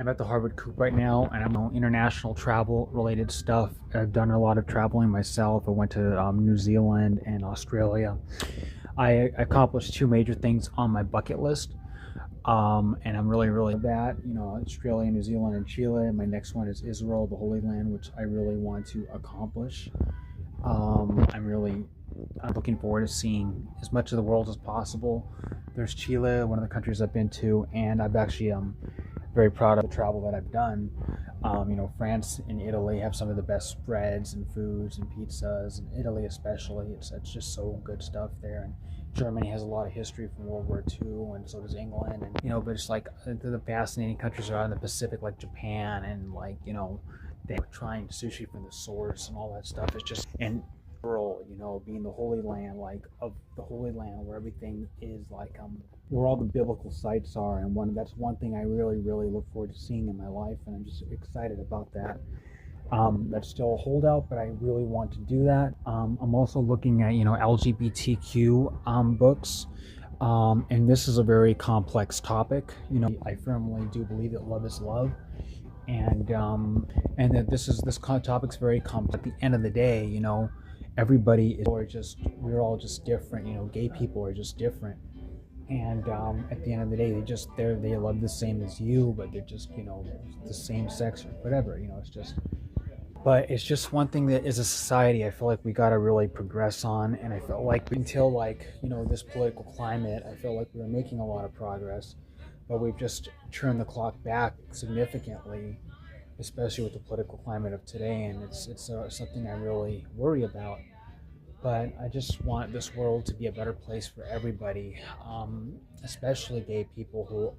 I'm at the Harvard Coop right now, and I'm on international travel related stuff. I've done a lot of traveling myself. I went to New Zealand and Australia. I accomplished two major things on my bucket list, and I'm really that. Australia, New Zealand, and Chile. My next one is Israel, the Holy Land, which I really want to accomplish. I'm looking forward to seeing as much of the world as possible. There's Chile, one of the countries I've been to, and I've actually very proud of the travel that I've done. France and Italy have some of the best breads and foods and pizzas, and Italy especially. It's just so good stuff there. And Germany has a lot of history from World War II, and so does England. And but it's like the fascinating countries are in the Pacific, like Japan, and they're trying sushi from the source and all that stuff. It's just and world, being the Holy Land, of the Holy Land, where everything is where all the biblical sites are, and that's one thing I really look forward to seeing in my life, and I'm just excited about that. That's still a holdout, but I really want to do that. I'm also looking at LGBTQ books, and this is a very complex topic. I firmly do believe that love is love, and that this topic's very complex. At the end of the day, we're all just different. Gay people are just different, and at the end of the day, they love the same as you, but they're just the same sex or whatever. It's just one thing that as a society I feel like we got to really progress on, and I felt like until this political climate, I feel like we were making a lot of progress, but we've just turned the clock back significantly, especially with the political climate of today, and it's something I really worry about. But I just want this world to be a better place for everybody, especially gay people who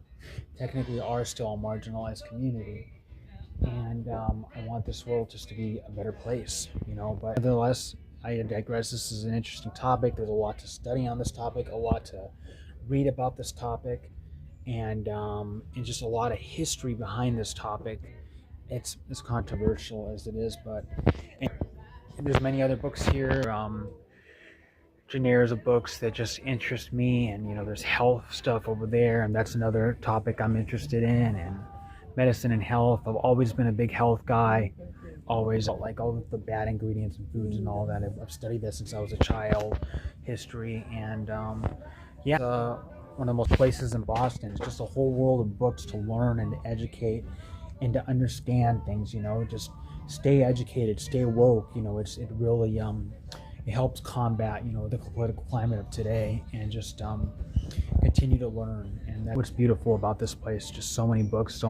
technically are still a marginalized community. And I want this world just to be a better place, But nevertheless, I digress. This is an interesting topic. There's a lot to study on this topic, a lot to read about this topic, and just a lot of history behind this topic. It's as controversial as it is, but and there's many other books here, genres of books that just interest me, and there's health stuff over there, and that's another topic I'm interested in, and medicine and health. I've always been a big health guy, always like all of the bad ingredients and foods and all that. I've studied that since I was a child, history, and one of the most places in Boston. It's just a whole world of books to learn and to educate and to understand things. Just stay educated, stay woke. It really it helps combat the political climate of today, and just continue to learn. And that's what's beautiful about this place. Just so many books, so